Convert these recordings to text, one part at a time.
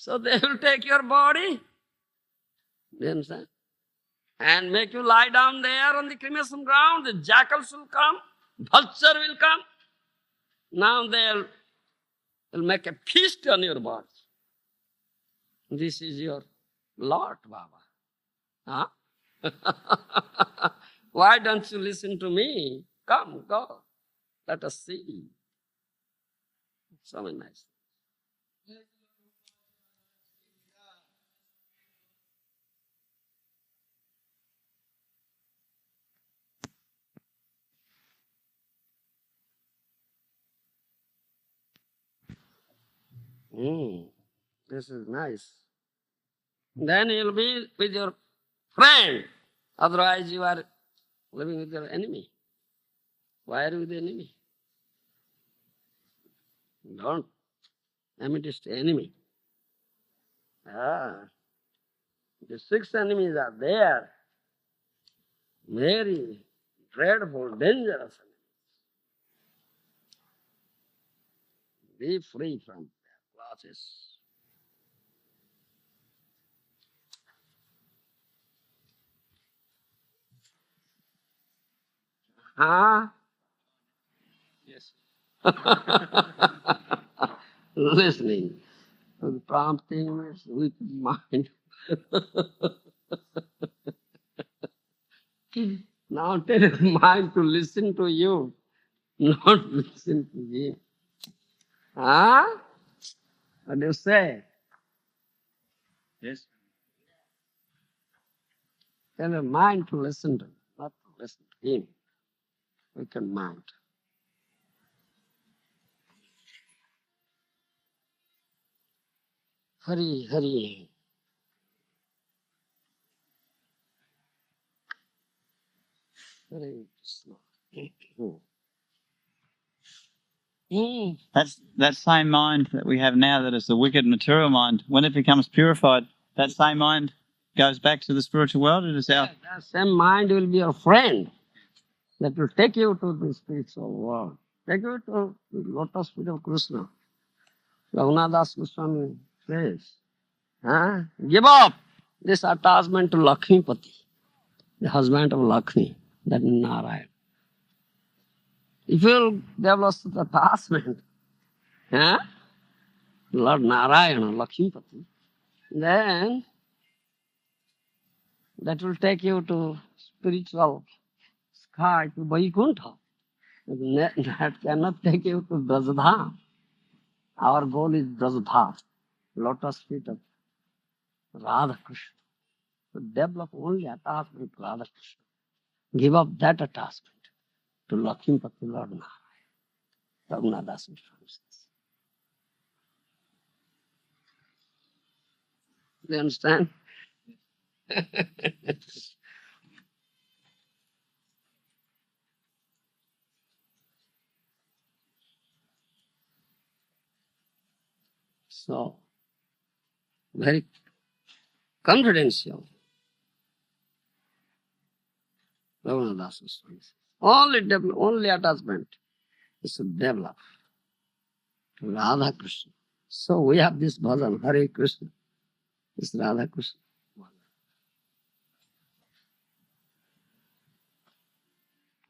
So they will take your body, you understand, and make you lie down there on the cremation ground. The jackals will come, vulture will come. Now they'll make a feast on your body. This is your lot, Baba. Huh? Why don't you listen to me? Come, go. Let us see. So nice. This is nice. Then you'll be with your friend. Otherwise you are living with your enemy. Why are you with the enemy? Don't amethyst enemy. The 6 enemies are there. Very dreadful, dangerous enemies. Be free from their clutches. Huh? Yes. Listening to the promptings with mind. Now tell your mind to listen to you, not listen to him. Huh? What do you say? Yes. Tell your mind to listen to him, not to listen to him. We can mind. Hari, Hari. Hare Krishna. That's that same mind that we have now that is the wicked material mind. When it becomes purified, that same mind goes back to the spiritual world. It is our That same mind will be your friend. That will take you to the spiritual world. Take you to the lotus feet of Krishna. Raghunadas Goswami says, give up this attachment to Lakshmipati, the husband of Lakshmi, that is Narayan. If you develop such attachment, Lord Narayana, Lakshmipati, then that will take you to spiritual sky, to Vaikuntha. That cannot take you to Brajadham. Our goal is Brajadham, lotus feet of Radha Krishna. To develop only attachment to Radha Krishna. Give up that attachment to Lakshmipati, Lord Narayana. Raghunadas Goswami says. Do you understand? So, very confidential. Raghunadas Goswami says. Only attachment is to develop to Radha Krishna. So we have this bhajan, Hare Krishna. It's Radha Krishna.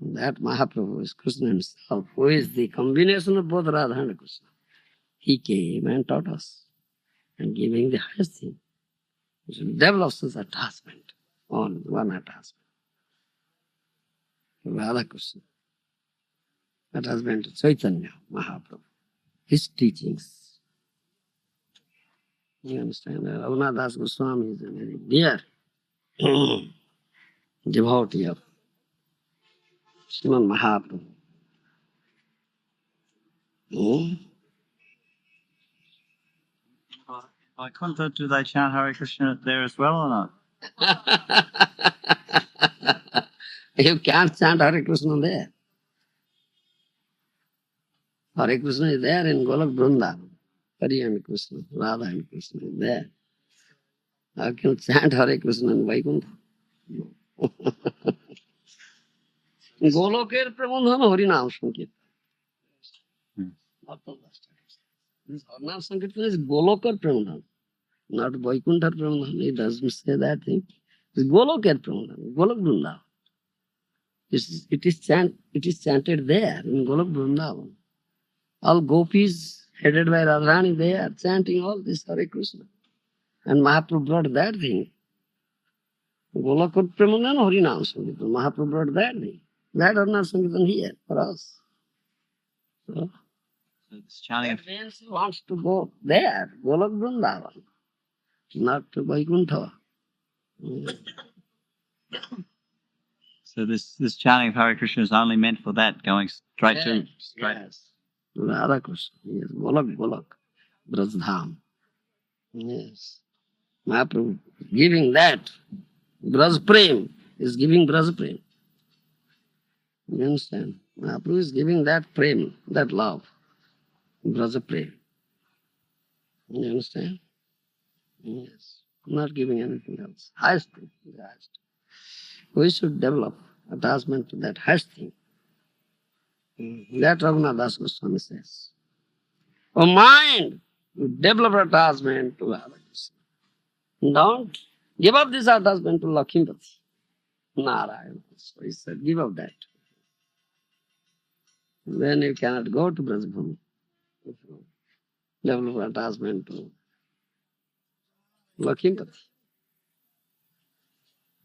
That Mahaprabhu is Krishna himself, who is the combination of both Radha and Krishna. He came and taught us and giving the highest thing. We should develop such attachment, on one attachment. Radha Krishna. Attachment to Chaitanya Mahaprabhu. His teachings. You understand? Raghunadas Goswami is a very dear devotee of Srimad Mahaprabhu. I wonder, do they chant Hare Krishna there as well or not? You can't chant Hare Krishna there. Hare Krishna is there in Golok Vrindavan. Hari and Krishna, Radha and Krishna is there. How can you chant Hare Krishna in Vaikuntha? No. গোলকের প্রেমধন হরিনাম সংকীর্তন. This Harinam Sankirtan is Golokar Premadhan. Not Vaikuntha Pramadhan. He doesn't say that thing. It's Goloka Pramadhan, Golok Vrindavan. It is chanted there in Golok Vrindavan. All gopis headed by Radharani, they are chanting all this Hare Krishna. And Mahaprabhu brought that thing. Golok Pramadhan, Harinam Sankirtan. Mahaprabhu brought that thing. That Harinam Sankirtan here for us. So, It's chanting. that means he wants to go there, Golok Vrindavan, not to Vaikuntha. So this chanting of Hare Krishna is only meant for that, going straight to straight. Yes. To Radha Krishna. Yes. Golok. Brajdham. Yes. Mahaprabhu giving that. Braj Prem is giving Braj Prem. You understand? Mahaprabhu is giving that Prem, that love. Braj Prem. You understand? Yes. Not giving anything else. Highest thing. The highest. We should develop attachment to that highest thing. That Raghunath Das Goswami says. O mind, you develop attachment to Radha Krishna. Don't give up this attachment to Lakhimpati. Narayana. So he said, give up that. Then you cannot go to Brajbhumi. If you develop attachment to Lakhimpati.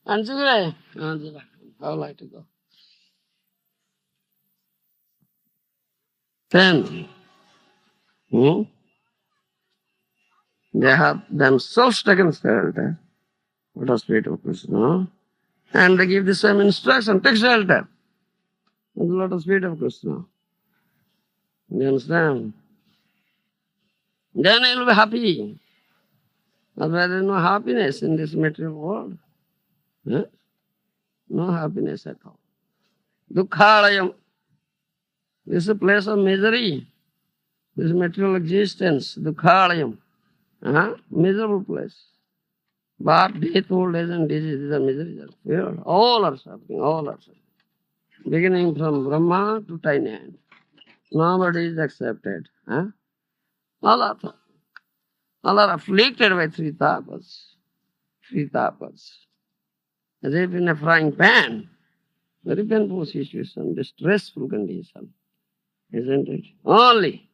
Anjugre, how would like to go? 10. They have themselves taken shelter. What a spirit of Krishna. And they give the same instruction, take shelter. With the lotus feet of Krishna. You understand? Then you'll be happy. Otherwise there is no happiness in this material world. No happiness at all. Dukhalayam. This is a place of misery. This material existence, Dukhalayam. Miserable place. Birth, death, old age and disease, these are miseries. All are suffering, all are suffering. Beginning from Brahma to tiny hand. Nobody is accepted. All are suffering. All are afflicted by three tapas. Three tapas. As if in a frying pan. Very painful situation, distressful condition. Isn't it? Only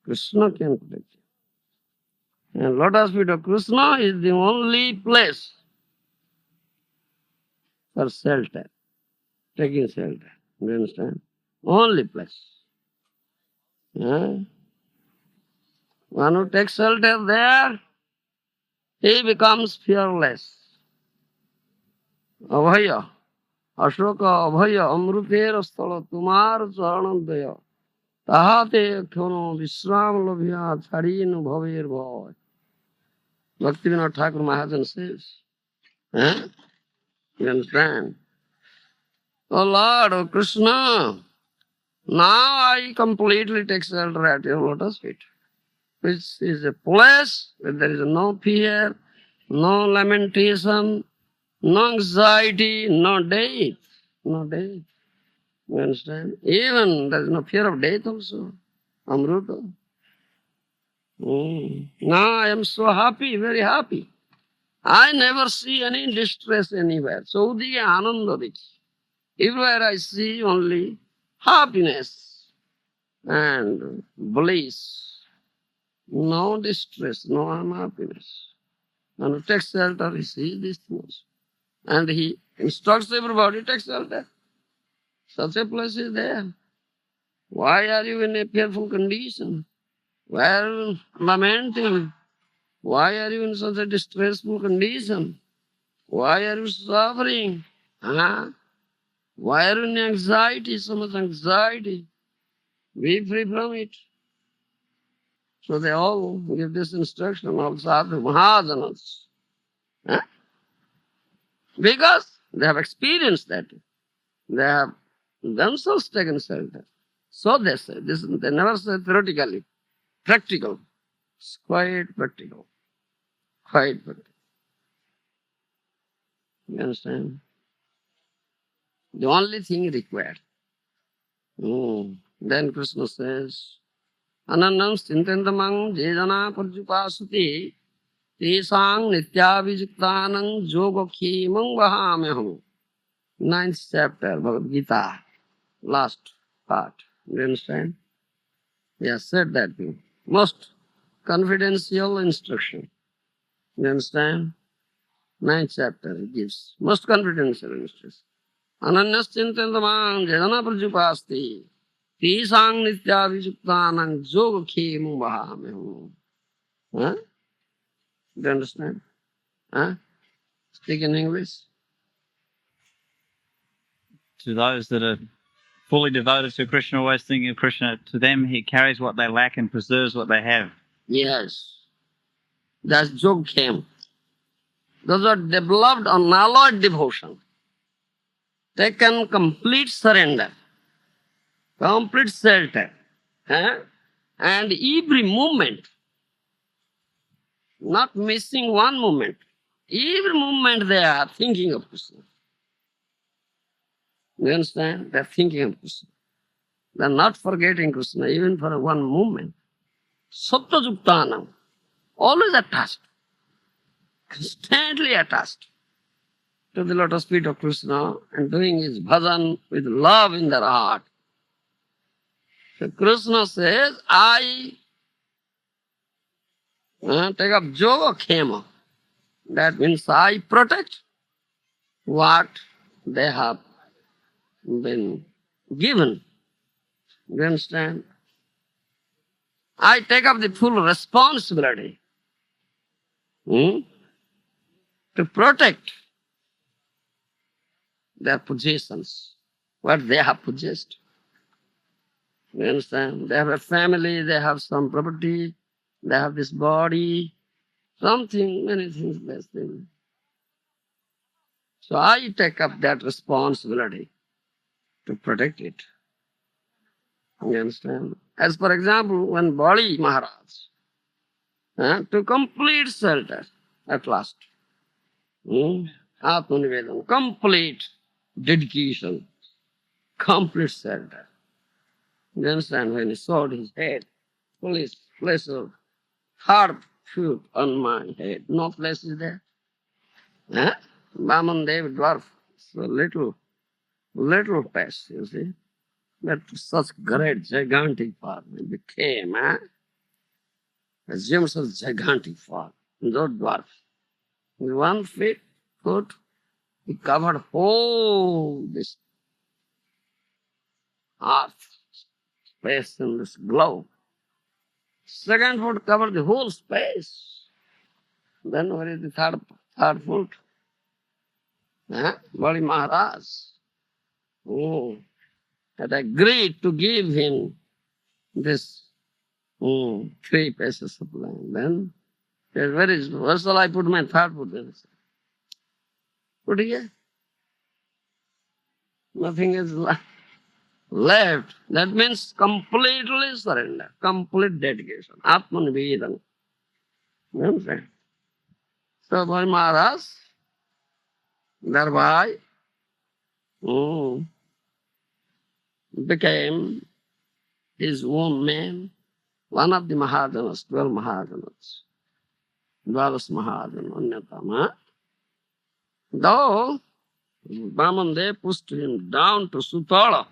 Krishna can protect you. And lotus feet of Krishna is the only place for shelter. Taking shelter. Do you understand? Only place. One who takes shelter there, he becomes fearless. Abhaya. Ashoka abhaya amruter sthala tumar charanadaya. Tahate khono visram labhya charinu bhaver bhay. Bhaktivinoda Thakur Mahajan says. You understand? Oh Lord, oh Krishna, now I completely take shelter at your lotus feet, which is a place where there is no fear, no lamentation, no anxiety, no death. No death. You understand? Even there is no fear of death also. Amruta. Now I am so happy, very happy. I never see any distress anywhere. Saudhi ananda dikhi. Everywhere I see only happiness and bliss. No distress, no unhappiness. And who takes shelter, he sees these things. And he instructs everybody, take shelter. Such a place is there. Why are you in a fearful condition? Why are you lamenting? Why are you in such a distressful condition? Why are you suffering? Why are you in anxiety, so much anxiety? Be free from it. So they all give this instruction, all sadhu mahajanas. Because they have experienced that. They have themselves taken shelter. So they say, they never say theoretically, practical. It's quite practical. Quite practical. You understand? The only thing required. Then Krishna says, Anannam stintendamang jedana parjupasuti Tesang nityavijuktanang yogakhemang vahamyaham. 9th chapter, Bhagavad Gita, last part. You understand? He has said that thing. Most confidential instruction. You understand? 9th chapter he gives. Most confidential instruction. Ananyaschintantamang jadana prajupasti. Tesang nityavijuktanang yogakhemang vahamyaham. Huh? Do you understand? Huh? Speak in English. To those that are fully devoted to Krishna, always thinking of Krishna, to them he carries what they lack and preserves what they have. Yes. That's Yogkhem. Those are developed unalloyed devotion. Taken complete surrender, complete shelter. Huh? And every moment, not missing one moment. Every moment they are thinking of Krishna. You understand? They are thinking of Krishna. They are not forgetting Krishna even for one moment. Sattva-yuktanam, always attached, constantly attached to the lotus feet of Krishna and doing his bhajan with love in their heart. So Krishna says, I take up yoga khema. That means I protect what they have been given. You understand? I take up the full responsibility to protect their possessions, what they have possessed. You understand? They have a family, they have some property, they have this body, something, many things less than. So I take up that responsibility to protect it. You understand? As for example, when Bali Maharaj, to complete shelter at last, Atmanivedana, complete dedication, complete shelter. You understand? When he sawed his head, full his flesh of hard foot on my head, no flesh is there. Vaman Dev dwarf, so little flesh, you see. But such great, gigantic form it became, assumes such gigantic form, no dwarf. With 1 foot, he covered whole this earth, space in this globe. 2nd foot covered the whole space. Then where is the third foot? Bali Maharaj. Had agreed to give him this 3 pieces of land. Then, where shall I put my 3rd foot? Then put here. Nothing is left. That means completely surrender, complete dedication. Atmanivedana. You understand? So Bali Maharaj, thereby, became his own man, one of the Mahajanas, 12 Mahajanas, Dvadas Mahajana, Anyatama. Though Vaman pushed him down to Sutala,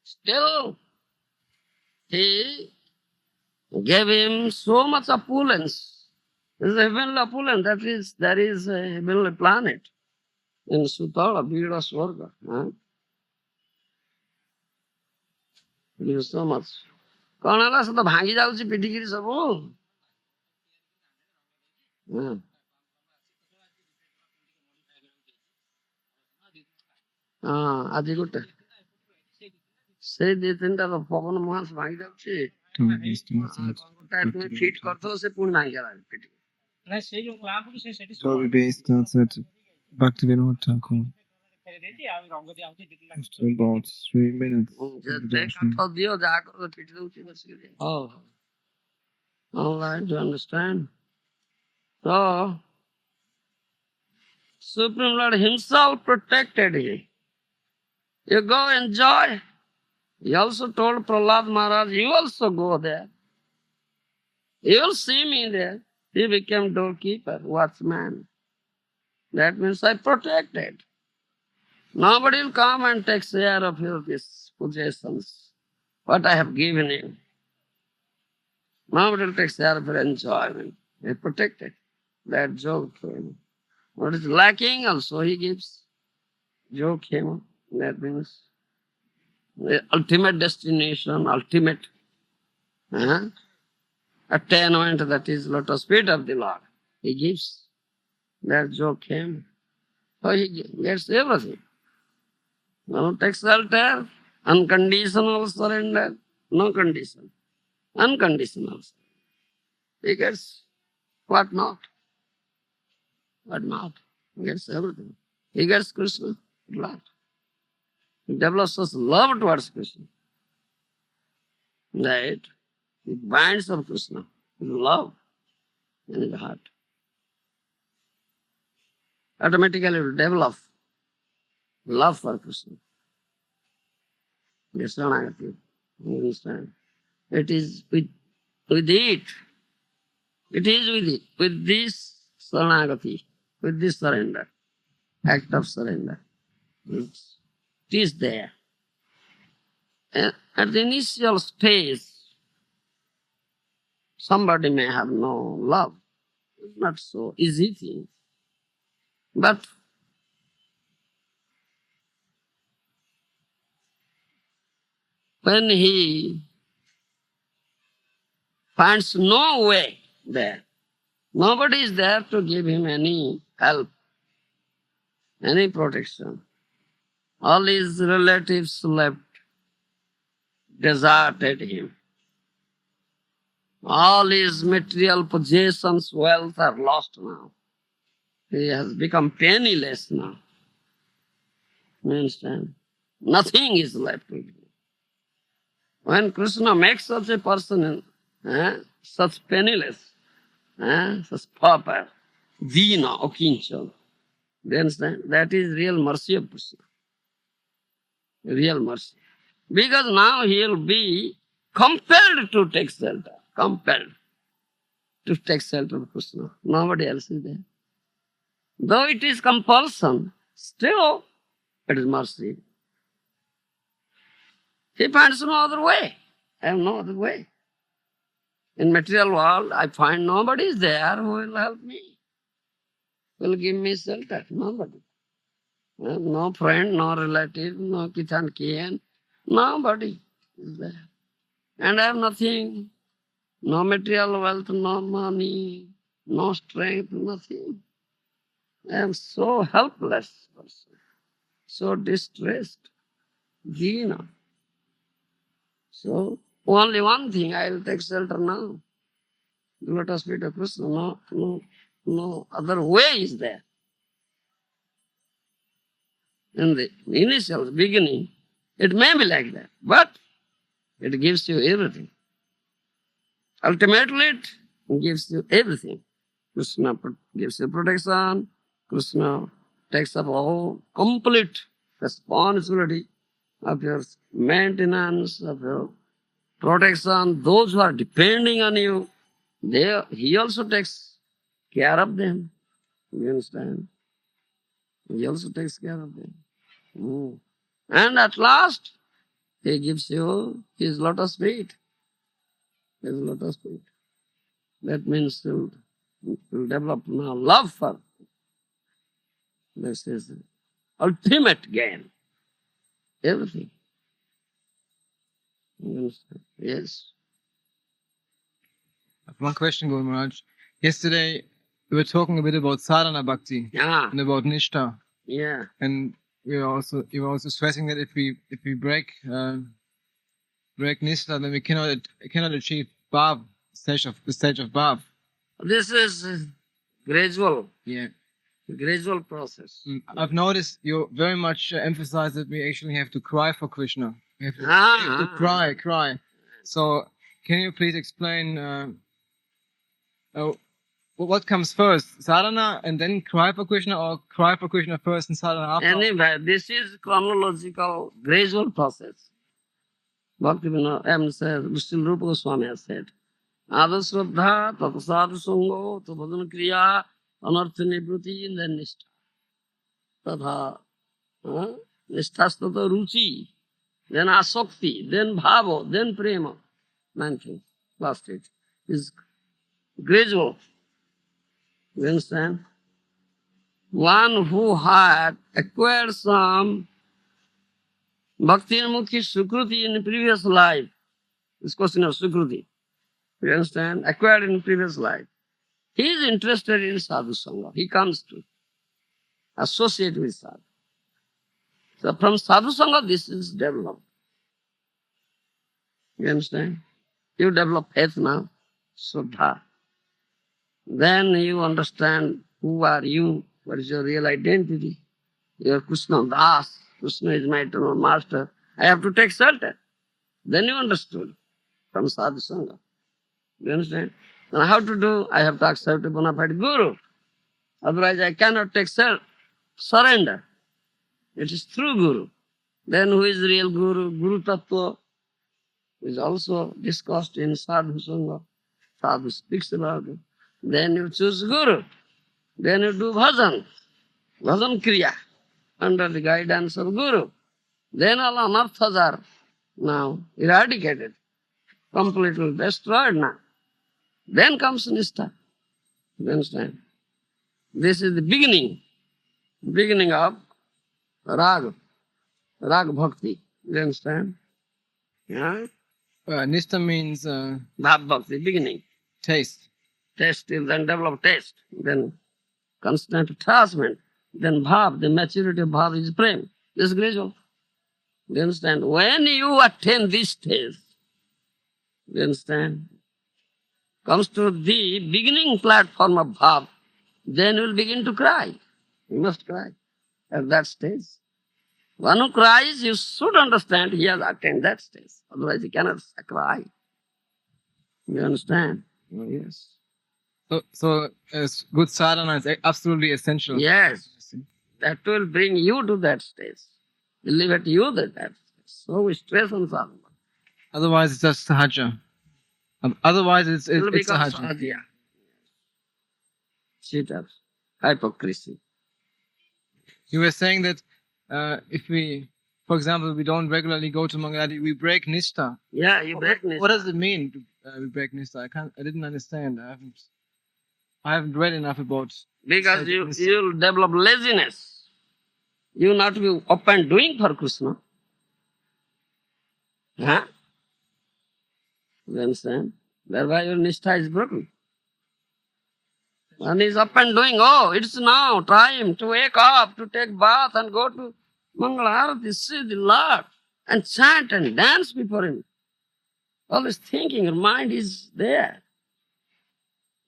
still he gave him so much opulence. This is a heavenly opulence, there is a heavenly planet in Sutala, Bhira Swarga. Gives so much. कौन है सब भांगी जाऊँ पिटिकिरी सब आज गोटे से 2-3टा पवन महास भांगी जाऊँ गोटे फिट करथो से पुणी भांगी गला पिटिकिरी ना से जो क्लाम को से satis So we based on that Bhaktivinoda Thakur. After about 3 minutes. Oh, all right, you understand? So, Supreme Lord himself protected him. You go enjoy. He also told Prahlad Maharaj, you also go there. You will see me there. He became doorkeeper, watchman. That means I protected. Nobody will come and take care of your these possessions, what I have given you. Nobody will take care of your enjoyment. He protected. That joke came. What is lacking also he gives. Joke came. That means the ultimate destination, ultimate attainment, that is lotus feet of the Lord. He gives. That joke came. So he gets everything. No takes shelter, unconditional surrender, no condition. Unconditional surrender. He gets what not. What not. He gets everything. He gets Krishna at last. He develops such love towards Krishna. Right? He binds of Krishna with love in his heart. Automatically will develop love for Krishna. Yes, Shanagati. You understand? It is with it. It is with it. With this Shanagati, with this surrender, act of surrender. It is there. And at the initial stage, somebody may have no love. It's not so easy thing. But when he finds no way there, nobody is there to give him any help, any protection. All his relatives left, deserted him. All his material possessions, wealth are lost now. He has become penniless now. You understand? Nothing is left with him. When Krishna makes such a person, such penniless, such pauper, dina, okinchal, do you understand? That is real mercy of Krishna. Real mercy. Because now he will be compelled to take shelter. Compelled to take shelter of Krishna. Nobody else is there. Though it is compulsion, still it is mercy. He finds no other way. I have no other way. In material world, I find nobody is there who will help me, will give me shelter. Nobody. No friend, no relative, no kith and kin. Nobody is there. And I have nothing. No material wealth, no money, no strength, nothing. I am so helpless person, so distressed. Dina. So, only one thing, I will take shelter now. The lotus feet of Krishna. No other way is there. In the initial beginning, it may be like that, but it gives you everything. Ultimately, it gives you everything. Krishna gives you protection. Krishna takes up all complete responsibility of your maintenance, of your protection. Those who are depending on you, he also takes care of them. You understand? He also takes care of them. And at last, he gives you his lotus feet. His lotus feet. That means you'll develop now love for. This is ultimate gain. Everything. You understand? Yes. I have one question, Gour Maharaj. Yesterday, we were talking a bit about sadhana bhakti Yeah. and about nishtha, Yeah. and you were also stressing that if we break nishtha, then we cannot achieve bhav, the stage of bhav. This is gradual. Yeah. Gradual process. I've noticed you very much emphasize that we actually have to cry for Krishna. We have to cry. So, can you please explain what comes first, sadhana and then cry for Krishna, or cry for Krishna first and sadhana after? Anyway, this is chronological, gradual process. Bhaktivinoda Sri Rupa Goswami has said, Āda Shraddha, Tata Sadhu Sango, Tabhadana Kriya, Anartha Nivruti, and then Nishtha. Tadha. Nisthastata Ruchi, then Asakti, then Bhava, then Prema. 9 things. Last 8 is gradual. You understand? One who had acquired some Bhakti Mukhi Sukruti in the previous life. This question of Sukruti. You understand? Acquired in the previous life. He is interested in Sadhu Sangha. He comes to associate with Sadhu. So from Sadhu Sangha, this is developed. You understand? You develop faith now, Shraddha. Then you understand who are you, what is your real identity. You are Krishna Das. Krishna is my eternal master. I have to take shelter. Then you understood from Sadhu Sangha. You understand? Now how to do? I have to accept a bona fide Guru. Otherwise I cannot take surrender. It is through Guru. Then who is real Guru? Guru Tattva is also discussed in Sadhu Sangha. Sadhu speaks about it. Then you choose Guru. Then you do bhajan. Bhajan Kriya. Under the guidance of Guru. Then all anarthas are now eradicated. Completely destroyed now. Then comes Nishtha. You understand? This is the beginning of Rag Bhakti. You understand? Yeah? Nishtha means Bhav Bhakti, beginning. taste. Taste, then develop taste. Then constant attachment. Then Bhav, the maturity of Bhav is Prem. This is gradual. You understand? When you attain this stage, you understand? Comes to the beginning platform of Bhav, then you will begin to cry. You must cry at that stage. One who cries, you should understand he has attained that stage. Otherwise he cannot cry. You understand? Oh, yes. So good sadhana is absolutely essential. Yes. That will bring you to that stage. Will leave it to you that stage. So we stress on sadhana. Otherwise it's just sahaja. Otherwise it's It will become sahaja. sadhya. Cheaters. Hypocrisy. You were saying that if we, for example, we don't regularly go to Mangaladi, we break Nishtha. Yeah, you break What Nishtha. does it mean to we break Nishtha? I didn't understand. I haven't read enough about. Because Nishtha. you'll develop laziness. You will not be up and doing for Krishna. Huh? You understand? Thereby your Nishtha is broken. One is up and doing, oh, it's now time to wake up, to take bath and go to Mangalarati, see the Lord, and chant and dance before Him. Always thinking, your mind is there.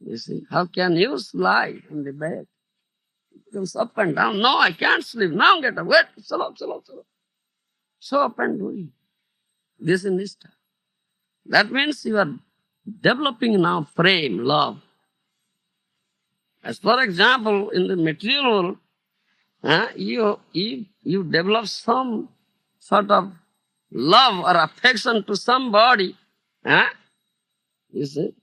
You see, how can you lie in the bed? It comes up and down. No, I can't sleep. Now get up. Wait, slow. So up and doing. This and this time. That means you are developing now prem, love. As for example, in the material world, you develop some sort of love or affection to somebody. You see,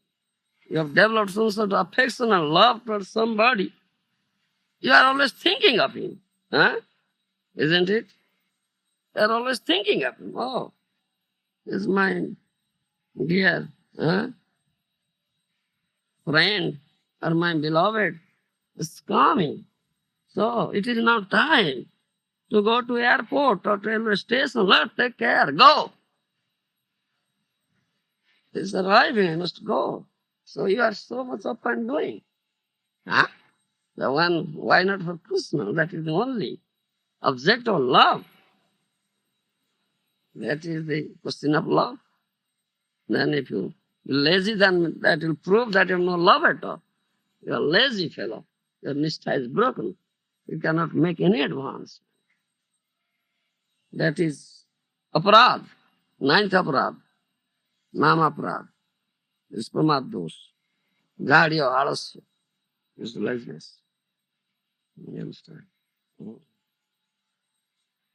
you have developed some sort of affection and love for somebody. You are always thinking of him. Isn't it? You are always thinking of him. Oh, this is my dear friend or my beloved is coming. So it is now time to go to airport or railway station. Let's take care. Go. It's arriving. I must go. So you are so much up and doing. The one, why not for Krishna? That is the only object of love. That is the question of love. Then if you are lazy, then that will prove that you have no love at all. You are a lazy fellow. Your nishtha is broken. You cannot make any advance. That is aparad, 9th aparad, nama aparad. Is pramad dosh. Gadi or alasya is laziness. You understand?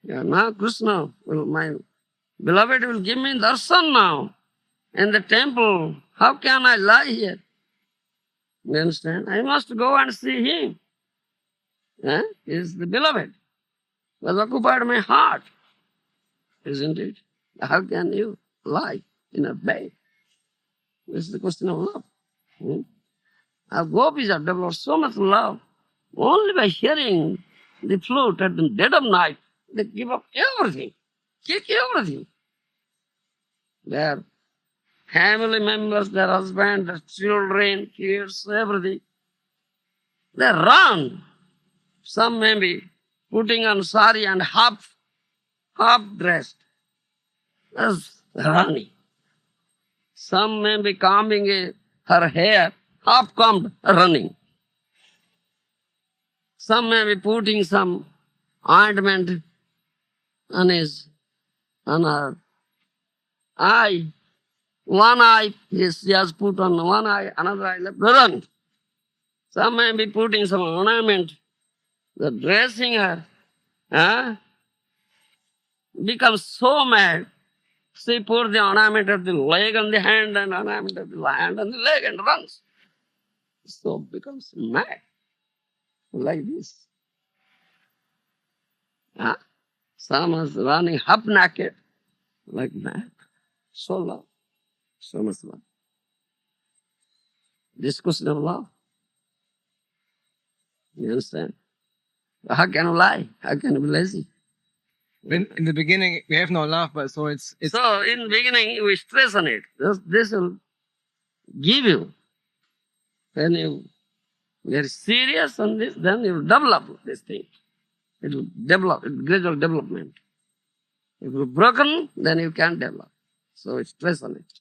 Yeah, now Krishna, my beloved will give me darshan now in the temple How can I lie here? You understand? I must go and see him. Eh? He is the beloved. He has occupied my heart. Isn't it? How can you lie in a bed? This is the question of love. Our gopis have developed so much love. Only by hearing the flute at the dead of night, they give up everything, kick everything. Their family members, their husband, their children, kids, everything. They run. Some may be putting on sari and half dressed. That's running. Some may be combing her hair, half combed, running. Some may be putting some ointment on her eye. One eye she has put on one eye, another eye left, run. Some may be putting some ornament, the dressing her, becomes so mad. She put the ornament of the leg on the hand and ornament of the hand on the leg and runs. So becomes mad. Like this. Some is running half naked, like that. So love. So much love. This question of love. You understand? How can you lie? How can you be lazy? In the beginning, we have no love, but so it's. So in the beginning, we stress on it. This will give you. When you are serious on this, then you will develop this thing. It will develop, gradual development. If you're broken, then you can't develop. So it's stress on it.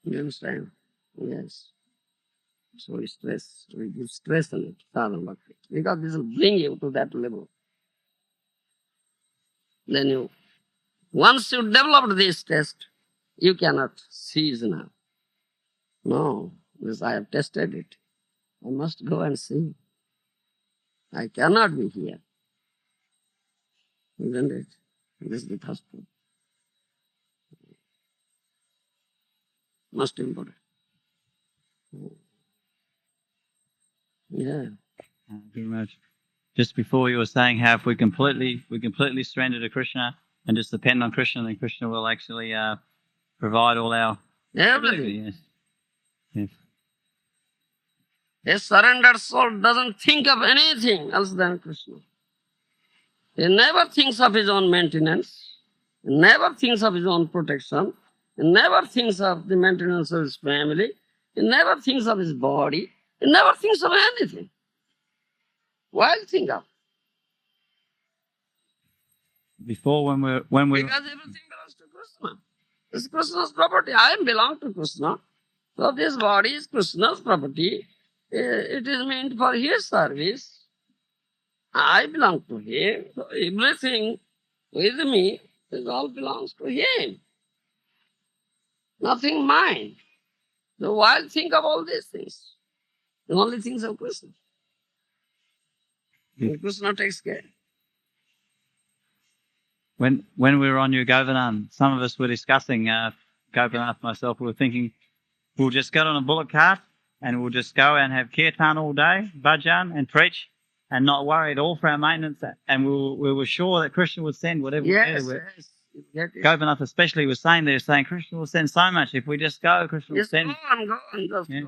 You understand? Yes. So we stress. We give stress on it. Sadhana bhakti. Because this will bring you to that level. Then once you developed this test, you cannot cease now. No, because I have tested it. I must go and see. I cannot be here. Isn't it? This is the first point. Most important. Yeah. Very much. Just before you were saying how if we completely surrender to Krishna and just depend on Krishna, then Krishna will actually provide all our Everything. Yes. Yes. A surrendered soul doesn't think of anything else than Krishna. He never thinks of his own maintenance. He never thinks of his own protection. He never thinks of the maintenance of his family. He never thinks of his body. He never thinks of anything. Why think of? Before when we Because everything belongs to Krishna. This is Krishna's property. I belong to Krishna. So this body is Krishna's property. It is meant for his service. I belong to him. So everything with me, it all belongs to him. Nothing mine. So why think of all these things? The only things of Krishna. And Krishna takes care. when we were on your Govinda, some of us were discussing Govinda, myself, we were thinking we'll just get on a bullock cart and we'll just go and have kirtan all day, bhajan and preach and not worry at all for our maintenance. And we were sure that Krishna would send whatever Yes, we yes. Get it. Govinda especially was saying Krishna will send so much. If we just go, Krishna will Yes, send. go and just Yeah.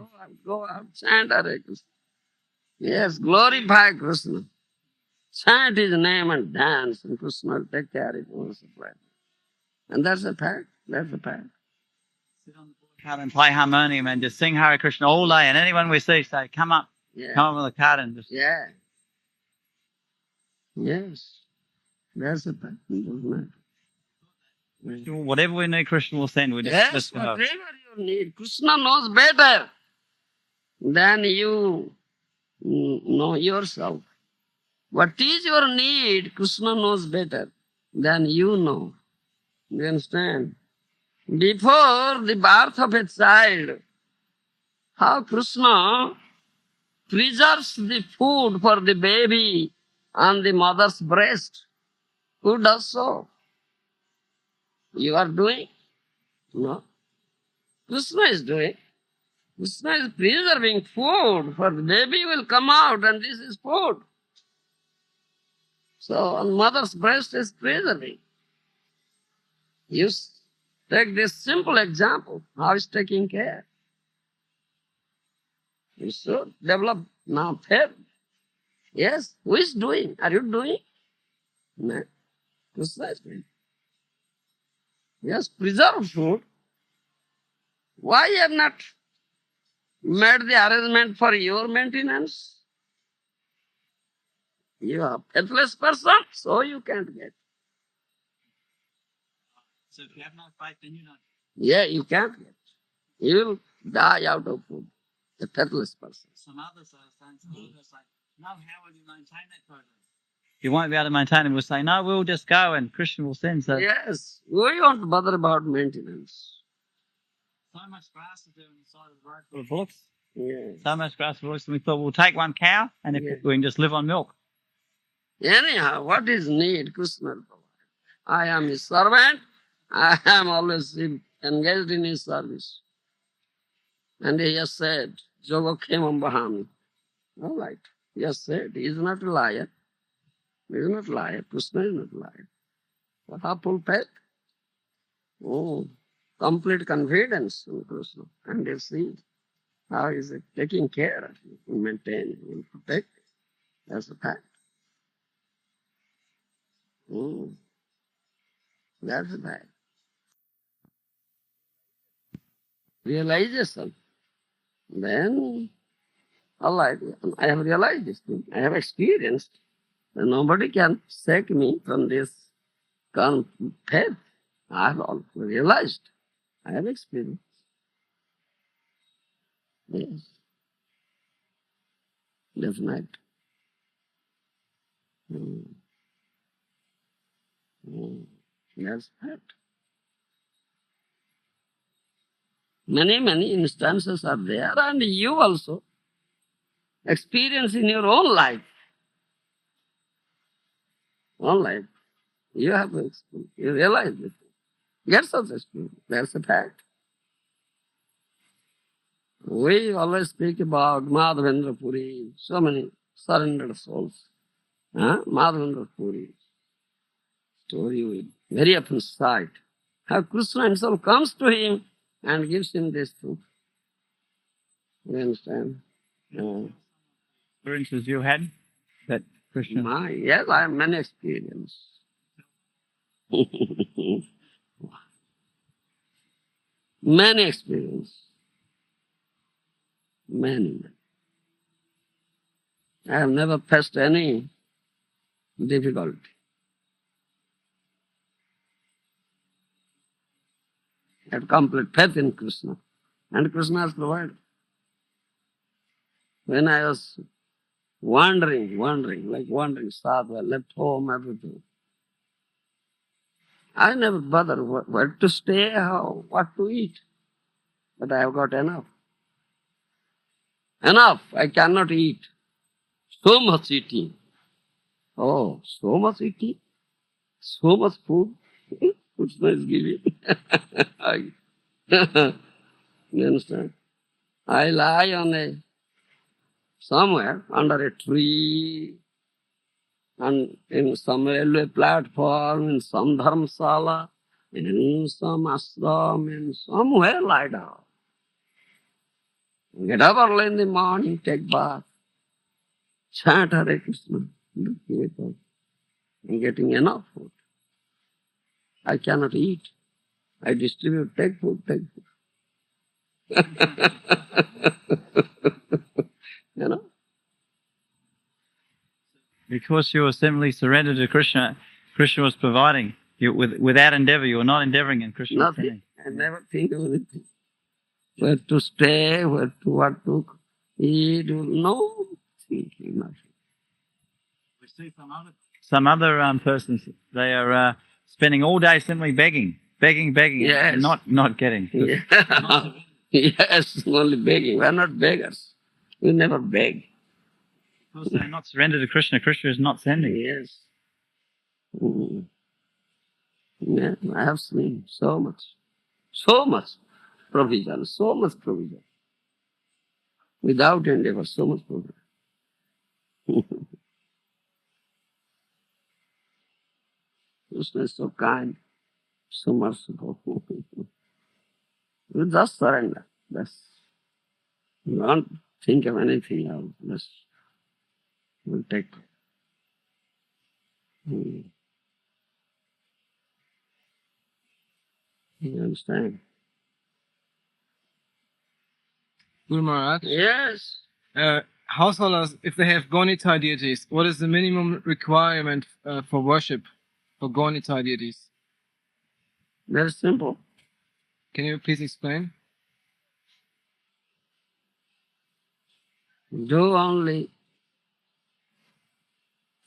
go out, chant Hare Krishna. Yes, glorify Krishna. Chant his name and dance, and Krishna will take care of it. Will supply. And that's a fact. That's a fact. Sit on the bullock cart and play harmonium and just sing Hare Krishna all day. And anyone we see say, come up on the cart and just. Yeah. Yes. That's a fact. It doesn't matter. Whatever we need, Krishna will send. We Yes, just go. whatever you need. Krishna knows better than you know yourself. What is your need, Krishna knows better than you know. You understand? Before the birth of a child, how Krishna preserves the food for the baby on the mother's breast. Who does so? You are doing? No. Krishna is doing. Krishna is preserving food, for the baby will come out and this is food. So on mother's breast is preserving. You take this simple example, how is taking care. You should develop now faith. Yes, who is doing? Are you doing? No. Krishna is doing. Yes, preserve food. Why you have not made the arrangement for your maintenance? You are a faithless person, so you can't get. So if you have no faith, then you don't. Yeah, you can't get. You will die out of food. A faithless person. Some others are saying, no, how will you maintain that program? You won't be able to maintain it. We'll say, no, we'll just go and Krishna will send. So Yes, we won't bother about maintenance. so much grass is there on the side of the road full of bullocks. Yes. So much grass for bullocks. And we thought we'll take one cow and if Yeah. we can just live on milk. Anyhow, what is need? Krishna will provide. I am his servant. I am always engaged in his service. And he has said, Jogo Khemam Bahami. All right. He has said, he is not a liar. He is not a liar. Krishna is not a liar. What a full faith. Oh, complete confidence in Krishna. And you see how he is taking care of you, maintaining, and protecting. That's a fact. That's a fact. Realization. Then, all right, I have realized this thing. I have experienced that nobody can shake me from this faith. I have all realized. I have experienced. Yes. Definite. That's fact. Many instances are there, and you also experience in your own life. Own life. You have experience. You realize it. Get such experience. That's a fact. We always speak about Madhavendra Puri, so many surrendered souls. Madhavendra Puri story we very often cite. How Krishna himself comes to him and gives him this food. You understand? For instance, you had that Krishna. Yes, I have many experience. Many experience. Many. I have never faced any difficulty. I have complete faith in Krishna. And Krishna has provided. When I was wandering, sadhava, left home, everything. I never bother where to stay, what to eat. But I have got enough. Enough. I cannot eat. So much eating. Oh, so much eating. So much food. Krishna is giving. You understand? I lie on somewhere under a tree and in some railway platform, in some dharmsala, in some ashram, in somewhere lie down. Get up early in the morning, take bath, chant Hare Krishna, I'm getting enough food. I cannot eat. I distribute, take food. You know? Because you were simply surrendered to Krishna, Krishna was providing. You, without endeavor, you were not endeavoring and Krishna was Nothing. sending. I never think of anything. Where to stay, what to eat, no thinking, nothing. We see some other persons, they are spending all day simply begging, Yes. and not getting. Yeah. Yes, only begging. We are not beggars. We never beg. Because they're not surrendered to Krishna, Krishna is not sending. Yes. Yeah, I have seen so much. provision, so much provision. Without endeavor, so much provision. Krishna is so kind, so merciful. You just surrender. That's, you don't think of anything else. Just you take. You understand? Guru Maharaj, Yes. householders, if they have Gaunitai deities, what is the minimum requirement for worship for Gaunitai deities? Very simple. Can you please explain? Do only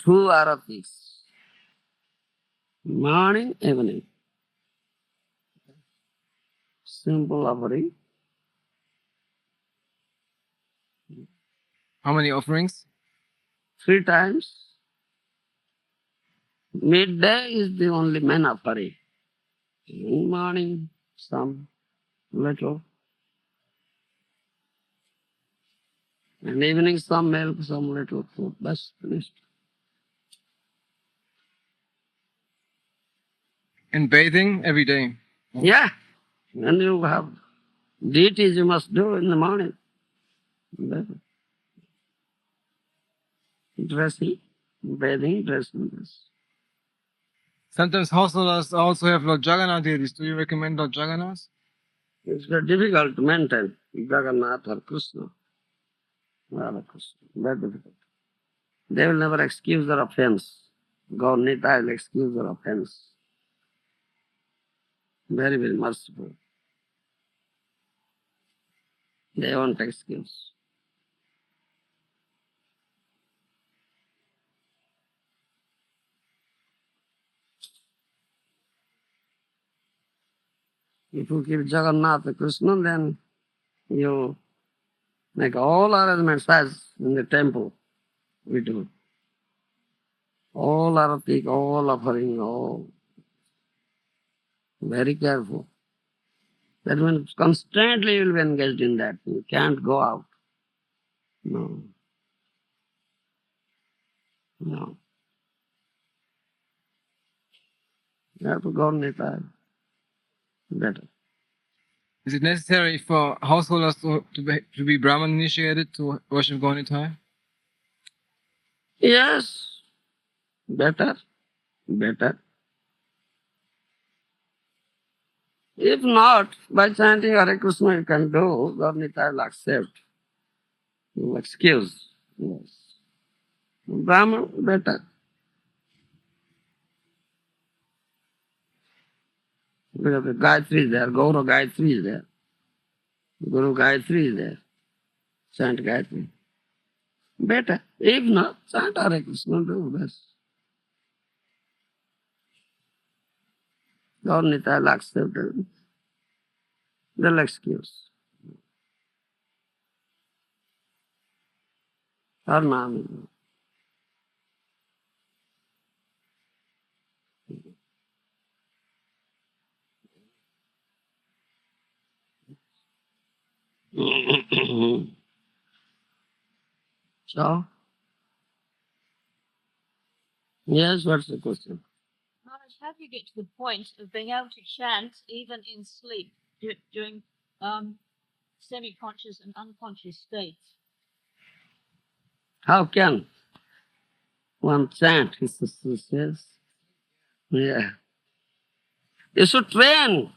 2 aratis. Morning, evening. Simple offering. How many offerings? 3 times. Midday is the only main offering. In morning, some little. And evening, some milk, some little food. That's finished. And bathing every day. Yeah. And you have deities you must do in the morning. Dressing, bathing, dressing. Sometimes householders also have Lord Jagannath deities. Do you recommend Lord Jagannath? It's very difficult to maintain Jagannath or Krishna. Radha Krishna. Very difficult. They will never excuse their offense. God Nita will excuse their offense. Very, very merciful. They won't excuse. If you keep Jagannath Krishna, then you make all arrangements as in the temple we do. All arati, all offering, all. Very careful. That means constantly you will be engaged in that. You can't go out. No. No. You have to go Nita. Better. Is it necessary for householders to be Brahman initiated to worship Gaunitai? Yes. Better. Better. If not, by chanting Hare Krishna you can do, Gaunita will accept. You will excuse. Yes. Brahman, better. Because the Gayatri is there, Gour Gayatri is there. Guru Gayatri is there. Chant Gayatri. Better. If not, chant Hare Krishna, do this. Gaunita will accept it. They'll excuse. Her name. So, yes, what's the question? Maharaj, how do you get to the point of being able to chant even in sleep during semi-conscious and unconscious states? How can one chant? He says, yeah. You should train.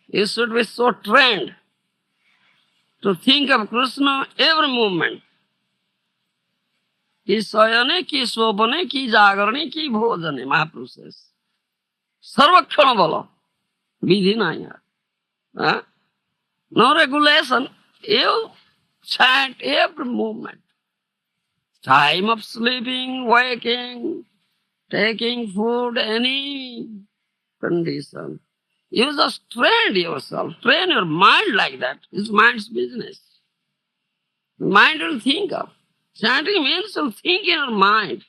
You should be so trained to think of Krishna every moment. Ki soyane, ki sobane, ki jagarane, ki bhojane, Mahaprabhu says. Sarvakshana bolo. Vidhi nahi hai. Huh? No regulation. You chant every moment. Time of sleeping, waking, taking food, any condition. You just train yourself. Train your mind like that. It's mind's business. Mind will think of. Chanting means you'll think in your mind.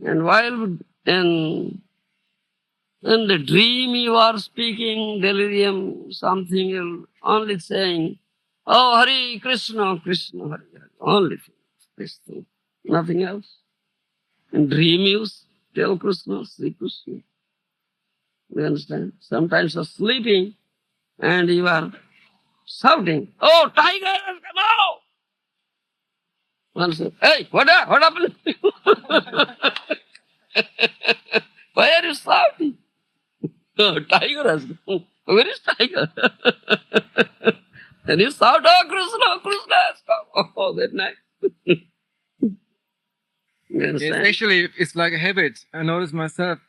And while in In the dream you are speaking, delirium, something, you're only saying, oh, Hare Krishna, Krishna, Hare Hare. Only this thing, nothing else. In dream you tell Krishna, Sri Krishna. You understand? Sometimes you're sleeping and you are shouting, oh, tiger has come out. One says, hey, what happened? Why are you shouting? Oh, tiger has come. Where is tiger? And you shout, oh, Krishna, Krishna has come. Oh, that night. You Yes, understand? actually, it's like a habit. I noticed myself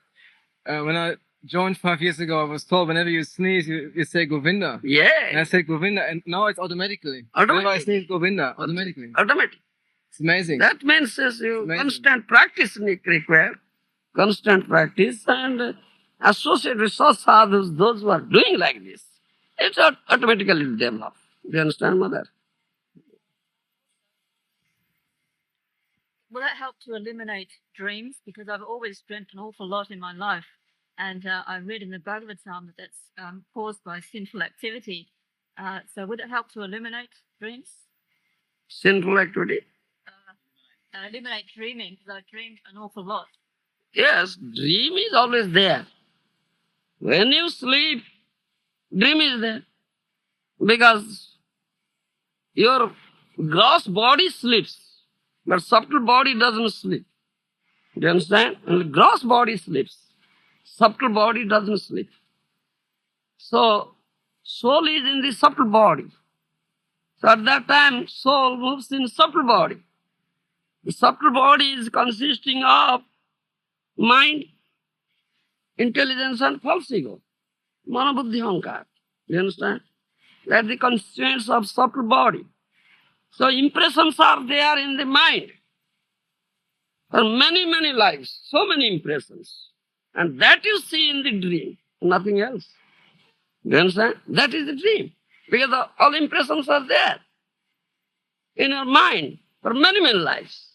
when I joined 5 years ago. I was told whenever you sneeze, you say Govinda. And I Yeah. said Govinda, and now it's automatically. Whenever I Automatic. sneeze Govinda, automatically. Automatic. It's amazing. That means is you Amazing. constant practice required. Constant practice and associate with such sadhus, those who are doing like this. It's automatically develop. Do you understand, mother? Will that help to eliminate dreams? Because I've always dreamt an awful lot in my life. And I read in the Bhagavatam that that's caused by sinful activity. So would it help to eliminate dreams? Sinful activity. Eliminate dreaming, because I dreamed an awful lot. Yes, dream is always there. When you sleep, dream is there. Because your gross body sleeps, but subtle body doesn't sleep. Do you understand? And gross body sleeps. Subtle body doesn't sleep. So, soul is in the subtle body. So at that time, soul moves in subtle body. The subtle body is consisting of mind, intelligence and false ego. Manabuddhi hankar. You understand? That's the constituents of subtle body. So impressions are there in the mind. For many, many lives, so many impressions. And that you see in the dream, nothing else. You understand? That is the dream. Because all impressions are there in your mind for many, many lives.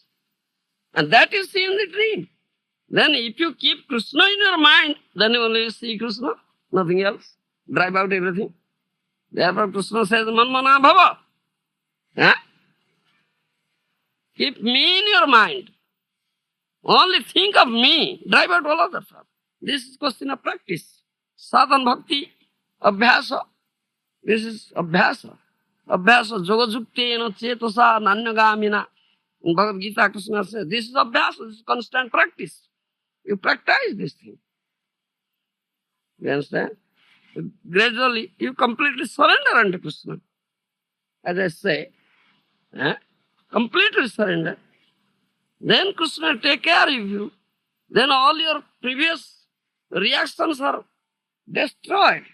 And that you see in the dream. Then if you keep Krishna in your mind, then you only see Krishna, nothing else. Drive out everything. Therefore Krishna says, Manmana Bhava. Huh? Keep me in your mind. Only think of me. Drive out all other stuff. This is question of practice. Sadhana bhakti, abhyasa. This is abhyasa. Abhyasa, yogajuktena chetosa nanyagamina. In Bhagavad Gita, Krishna says, this is abhyasa, this is constant practice. You practice this thing. You understand? Gradually, you completely surrender unto Krishna. As I say, completely surrender. Then Krishna will take care of you. Then all your previous reactions are destroyed.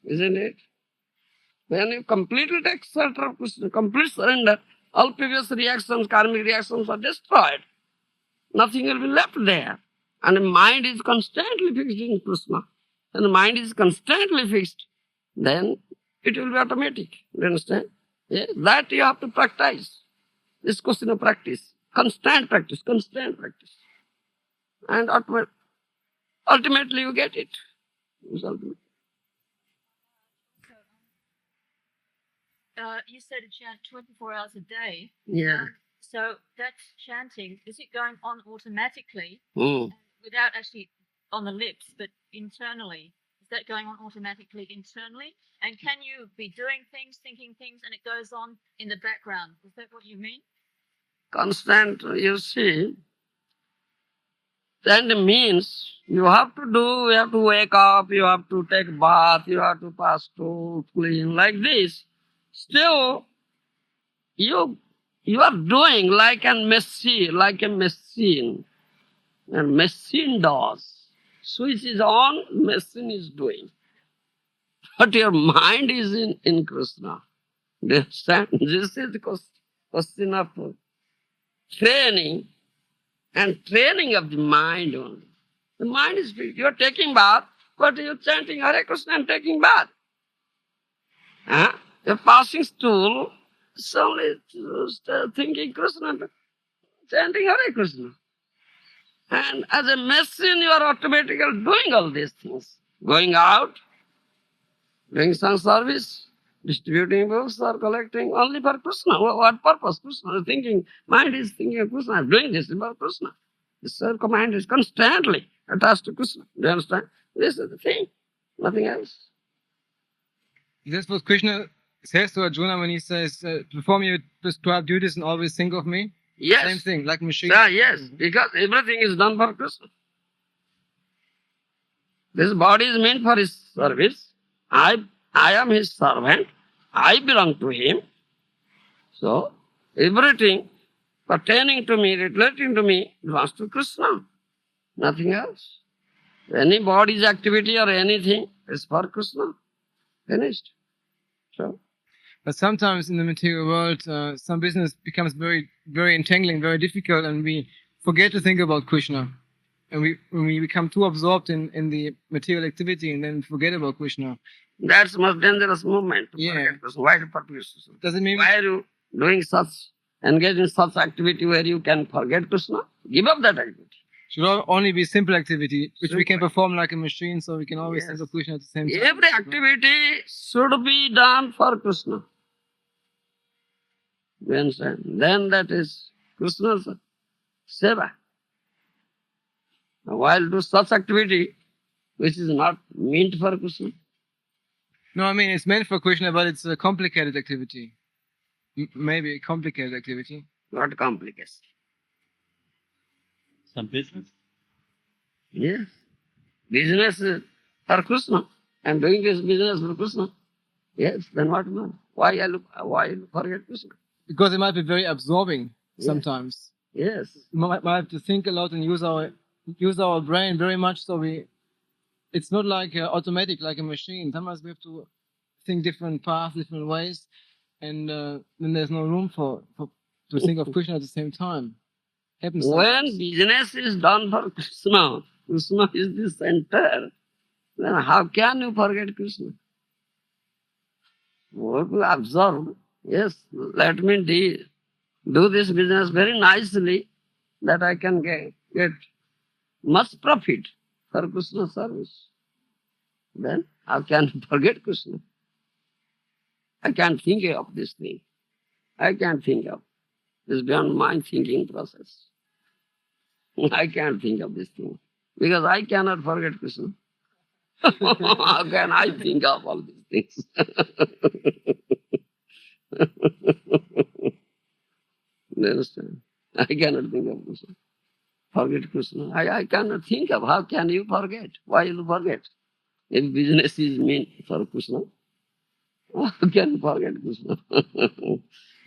Isn't it? When you completely take shelter of Krishna, complete surrender, all previous reactions, karmic reactions are destroyed. Nothing will be left there. And the mind is constantly fixed in Krishna. And the mind is constantly fixed, then it will be automatic. You understand? Yes? That you have to practice. This question of practice. Constant practice, constant practice. And ultimately you get it. It's ultimate. You said to chant 24 hours a day. Yeah. So that chanting, is it going on automatically Mm. without actually on the lips, but internally? Is that going on automatically internally? And can you be doing things, thinking things, and it goes on in the background? Is that what you mean? Constant, you see, then means you have to wake up, you have to take bath, you have to pass to clean, like this. Still, you are doing like a machine. And machine does. Switch is on, machine is doing. But your mind is in Krishna. Do you understand? This is the question of training and training of the mind only. The mind is free. You're taking bath, but you're chanting Hare Krishna and taking bath. You're passing stool, so only thinking Krishna, chanting Hare Krishna. And as a machine, you are automatically doing all these things. Going out, doing some service, distributing books or collecting only for Krishna. What purpose? Krishna is thinking, mind is thinking of Krishna, doing this for Krishna. The self-mind is constantly attached to Krishna. Do you understand? This is the thing, nothing else. That's what Krishna says to Arjuna when he says, perform your prescribed duties and always think of me. Yes. Same thing, like machine. Yeah, yes, because everything is done for Krishna. This body is meant for his service. I am his servant. I belong to him. So, everything pertaining to me, relating to me, belongs to Krishna. Nothing else. Any body's activity or anything is for Krishna. Finished. So, But sometimes in the material world, some business becomes very, very entangling, very difficult, and we forget to think about Krishna. And we become too absorbed in the material activity and then forget about Krishna. that's the most dangerous movement. To Yeah. forget Krishna. Why to forget Krishna? Does it mean Why are you doing such, engaged in such activity where you can forget Krishna? Give up that activity. should only be simple activity, which we can Simple. perform like a machine, so we can always Yes. think of Krishna at the same time? Every activity should be done for Krishna. You understand? Then that is Krishna's seva. Now, while do such activity which is not meant for Krishna, No, I mean it's meant for Krishna, but it's a complicated activity. Maybe a complicated activity. what complicates? Some business. Yes. Business is for Krishna. I'm doing this business for Krishna. Yes, then what more? Why you forget Krishna? Because it might be very absorbing Yeah. sometimes. Yes. We might have to think a lot and use our brain very much, so it's not like automatic, like a machine. Sometimes we have to think different paths, different ways, and then there's no room to think of Krishna at the same time. Happens When sometimes. business is done for Krishna, Krishna is the center, then how can you forget Krishna? What you observe, yes, let me do this business very nicely that I can get much profit for Krishna service. Then how can you forget Krishna? I can't think of this thing. I can't think of. It's beyond my thinking process. I can't think of this thing. Because I cannot forget Krishna. How can I think of all these things? You understand? I cannot think of Krishna. Forget Krishna. I cannot think of. How can you forget? Why you forget? If business is meant for Krishna, how can you forget Krishna?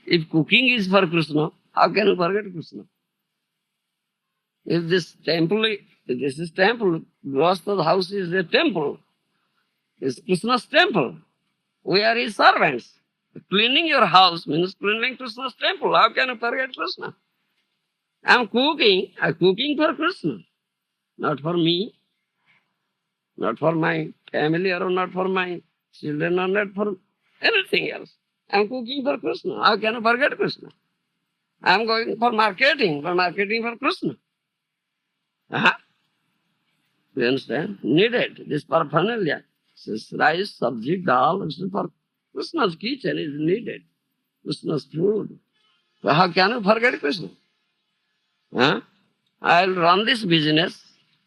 If cooking is for Krishna, how can you forget Krishna? If this is temple, Grhastha's house is a temple. It's Krishna's temple. We are his servants. Cleaning your house means cleaning Krishna's temple. How can you forget Krishna? I'm cooking for Krishna. Not for me, not for my family, or not for my children, or not for anything else. I'm cooking for Krishna. How can you forget Krishna? I'm going for marketing for Krishna. You understand? Needed. This paraphernalia. This rice, sabji, dal, this is for Krishna's kitchen is needed. Krishna's food. So how can you forget Krishna? I'll run this business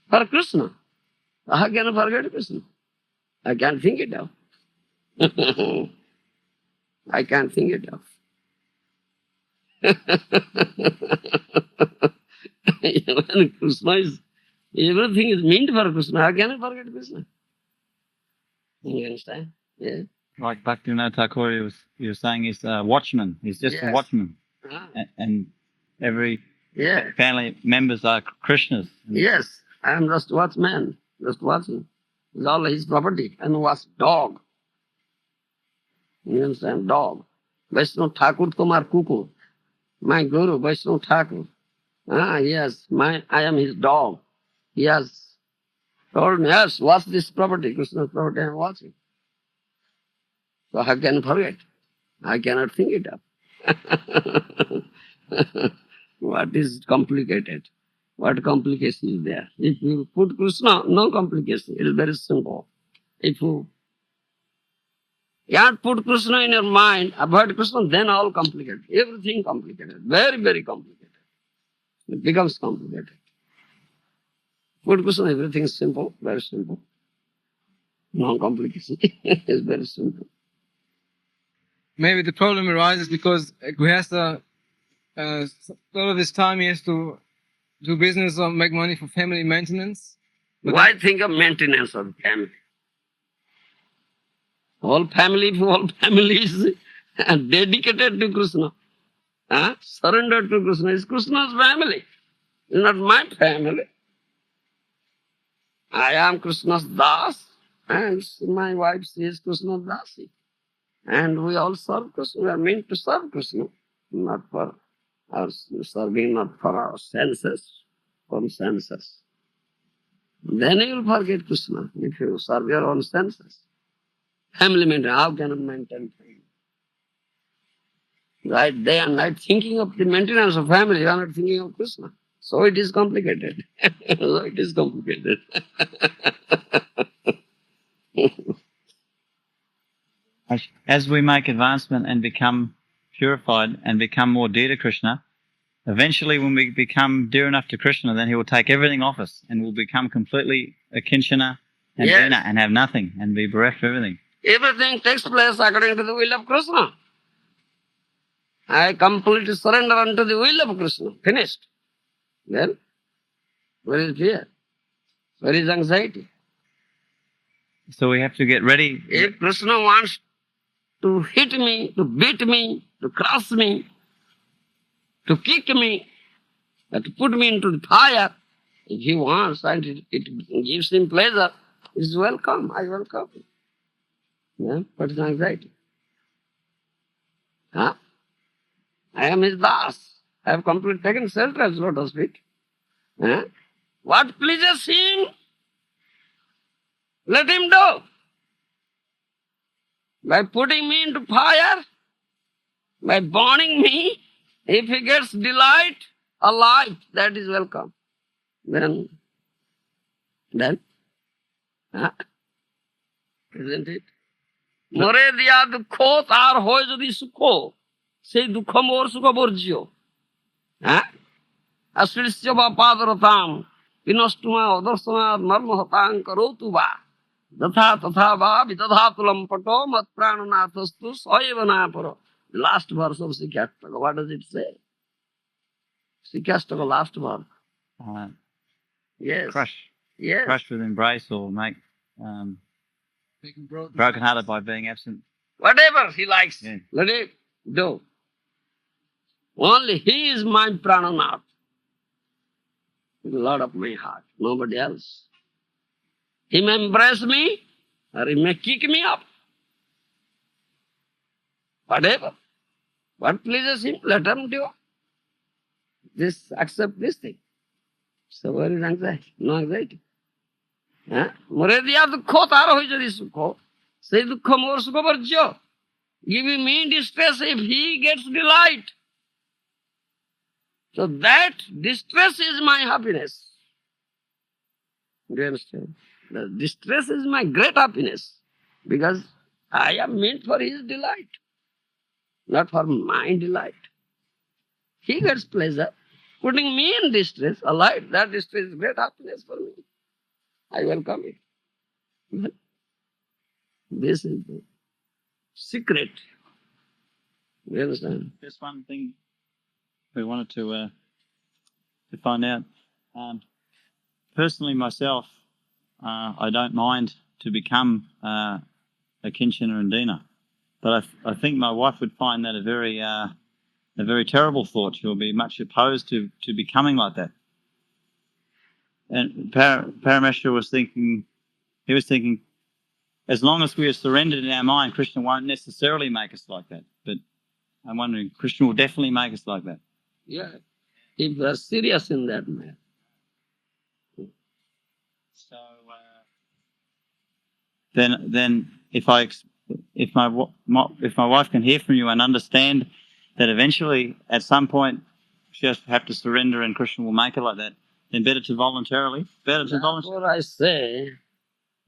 for Krishna. How can you forget Krishna? I can't think it of. I can't think it of. When Krishna is, everything is meant for Krishna. How can you forget Krishna? You understand? Yeah. Like Bhaktivinoda Thakur, he was saying he's a watchman. He's just a Yes. watchman. Ah, And every yeah. family members are Krishnas. Yes. I am just watchman. Just watching. It's all his property. And watch dog. You understand? Dog. Vaishnav Thakur Kumar Kuku. My Guru, Vaishnav Thakur. Yes. I am his dog. He has told me, yes, watch this property, Krishna's property, I am watching. So how can I forget? I cannot think it up. What is complicated? What complication is there? If you put Krishna, no complication. It is very simple. If you can't put Krishna in your mind, avoid Krishna, then all complicated. Everything complicated. Very, very complicated. It becomes complicated. Put Krishna, everything is simple, very simple. No complication. It's very simple. Maybe the problem arises because Grihasta, a lot of his time he has to do business or make money for family maintenance. But Why think of maintenance of family? Whole family is dedicated to Krishna. Surrendered to Krishna. It's Krishna's family. It's not my family. I am Krishna's das, and my wife is Krishna's dasi. And we all serve Krishna. We are meant to serve Krishna, not for our serving, not for our senses, from senses. Then you will forget Krishna if you serve your own senses. Family maintenance, how can you maintain family? Right, day and night thinking of the maintenance of family, you are not thinking of Krishna. So it is complicated. So it is complicated. As we make advancement and become purified and become more dear to Krishna, eventually when we become dear enough to Krishna, then he will take everything off us and we'll become completely a kinshana and Yes. dina and have nothing and be bereft of everything. Everything takes place according to the will of Krishna. I completely surrender unto the will of Krishna. Finished. Then, where is fear? Where is anxiety? So we have to get ready. If Krishna wants to hit me, to beat me, to crush me, to kick me, to put me into the fire, if he wants and it gives him pleasure, it's welcome. I welcome him. Yeah? What is anxiety? Huh? I am his das. I have completely taken shelter as lotus feet. Huh? What pleases him, let him do. By putting me into fire, by burning me, if he gets delight or light, that is welcome. Then, huh? Isn't it? More diya dukho tar hoy jodi sukho, sei dukho mor sukho borjyo. Asrisya va padaratam, pinostuma odarsana narma hatang karotu va. Datha tatha va vidadhatulam pato mat prananathastu soyavana paro. The last verse of Sikyastaka, what does it say? Sikyastaka, last verse. Yes. Crush Yes. with embrace or make taking broken hearted by being absent. Whatever he likes, Yeah. let him do. Only he is my prananath. Lord of my heart, nobody else. He may embrace me or he may kick me up. Whatever. What pleases him, let him do. Just accept this thing. So where is anxiety? No anxiety. More diya dukho tar hoy jodi sukho, sei dukho mor sukho varjyo. Giving me distress if he gets delight. So that distress is my happiness. Do you understand? The distress is my great happiness because I am meant for his delight, not for my delight. He gets pleasure. Putting me in distress, a light, that distress is great happiness for me. I welcome it. This is the secret. You understand? There's one thing we wanted to find out. Personally, myself, I don't mind to become a kinshana and dina, but I think my wife would find that a very terrible thought. She'll be much opposed to becoming like that. And Parameshwar was thinking, as long as we are surrendered in our mind, Krishna won't necessarily make us like that. But I'm wondering, Krishna will definitely make us like that. Yeah. If we are serious in that matter. So then if my wife can hear from you and understand that eventually at some point she has to have to surrender and Krishna will make her like that, then better to voluntarily. Better to voluntarily. Therefore I say,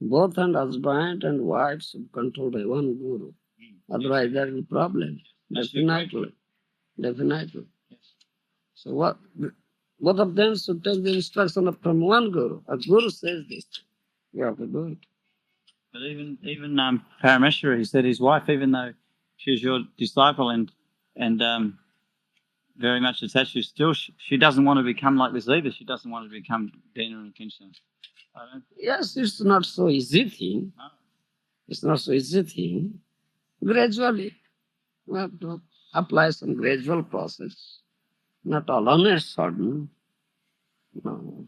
both and husband and wife should control by one guru. Otherwise there will be problem. That's Definitely. Definitely. Yes. So what? Both of them should take the instruction from one guru. A guru says this. You have to do it. But even Parameshwara, he said his wife, even though she was your disciple and very much attached to you, still she doesn't want to become like this either. She doesn't want to become Dina and Kinshasa. Yes, it's not so easy thing. No. It's not so easy thing. Gradually, we have to apply some gradual process. Not all on a sudden. No.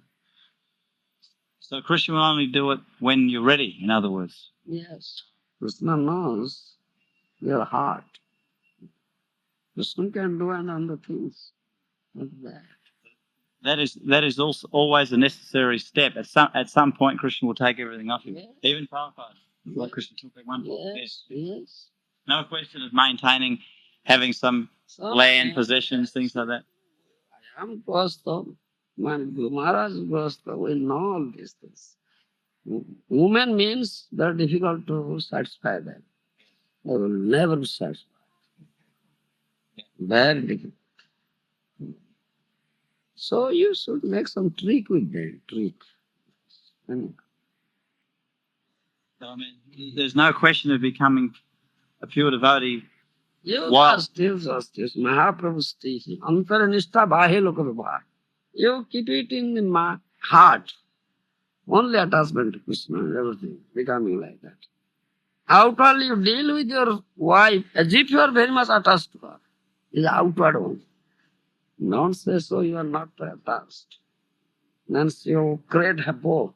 So Krishna will only do it when you're ready, in other words. Yes. Krishna knows your heart. Krishna can do another things like that. That is also always a necessary step. At some point, Krishna will take everything off you. Yes. Even Prabhupada, like Krishna took at one point. Yes, yes. No question of maintaining, having some land, possessions, things like that. I am Grhastha. My Maharaja Grhastha will know all these things. Women means very difficult to satisfy them. They will never be satisfied. Very difficult. So you should make some trick with them. Trick. And So, I mean, there's no question of becoming a pure devotee. you Wow. justice, Mahaprabhu's teaching. Antaranishta bahe lokavibha. You keep it in the heart. Only attachment to Krishna and everything, becoming like that. Outwardly you deal with your wife as if you are very much attached to her. It's outward only. Don't say so, you are not attached. Then you create havoc.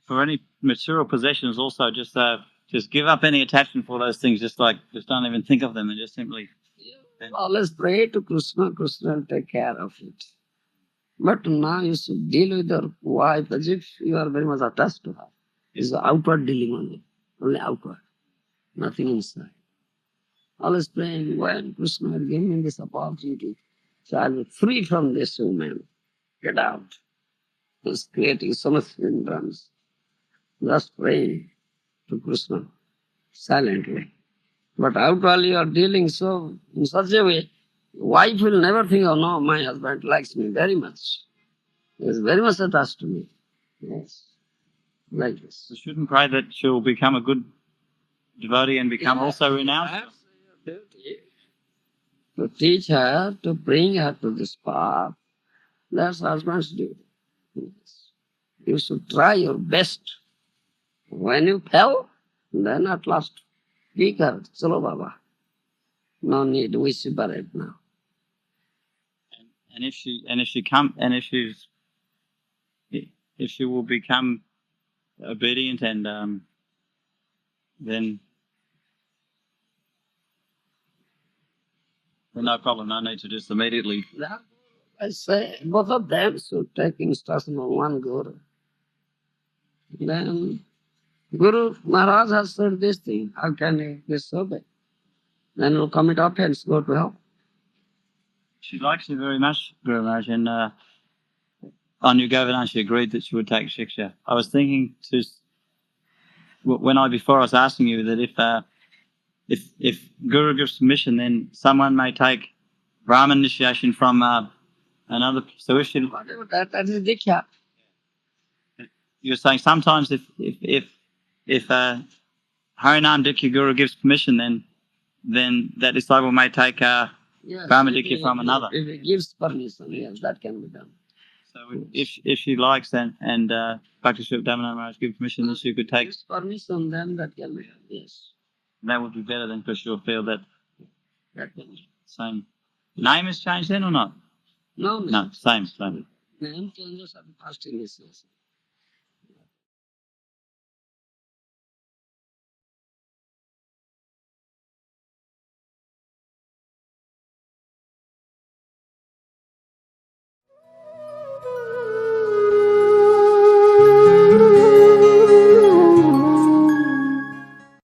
For any material possessions, also just give up any attachment for those things. Just don't even think of them and just simply. Always pray to Krishna, Krishna will take care of it. But now you should deal with your wife as if you are very much attached to her. It's outward dealing only outward, nothing inside. Always praying, when Krishna will give me this opportunity, so I will be free from this woman. Get out. He's creating so much hindrance. Just praying to Krishna silently. But outwardly you are dealing so in such a way, wife will never think, oh no, my husband likes me very much. He is very much attached to me. Yes. Like this. We shouldn't pray that she'll become a good devotee and become also renowned. That's your duty. To teach her, to bring her to this path. That's husband's duty. Yes. You should try your best. When you fail, then at last, pick her. Chalo Baba. No need, we separate now. And if she will become obedient and then no problem. No need to just immediately. That, I say, both of them should take instruction from one guru. Then Guru Maharaj has said this thing, how can he disobey? Then he'll commit offense, go to hell. She likes you very much, Guru Maharaj, and on your Govinda, she agreed that she would take Shiksha. I was thinking before I was asking you that if Guru gives permission, then someone may take Brahman initiation from another. So if she, Whatever that is Diksha. you're saying sometimes if Harinam Dikya Guru gives permission, then that disciple may take Yes, Brahman if Dikya he- from another. If he gives permission, yes, that can be done. So if she likes and Bhakti Sri Damodar Maharaj give permission, then she could take. Gives permission, then that can be done, yes. That would be better than because she'll feel that That can be. same. Name has changed then or not? No, No, same. Name changes at the past initiation.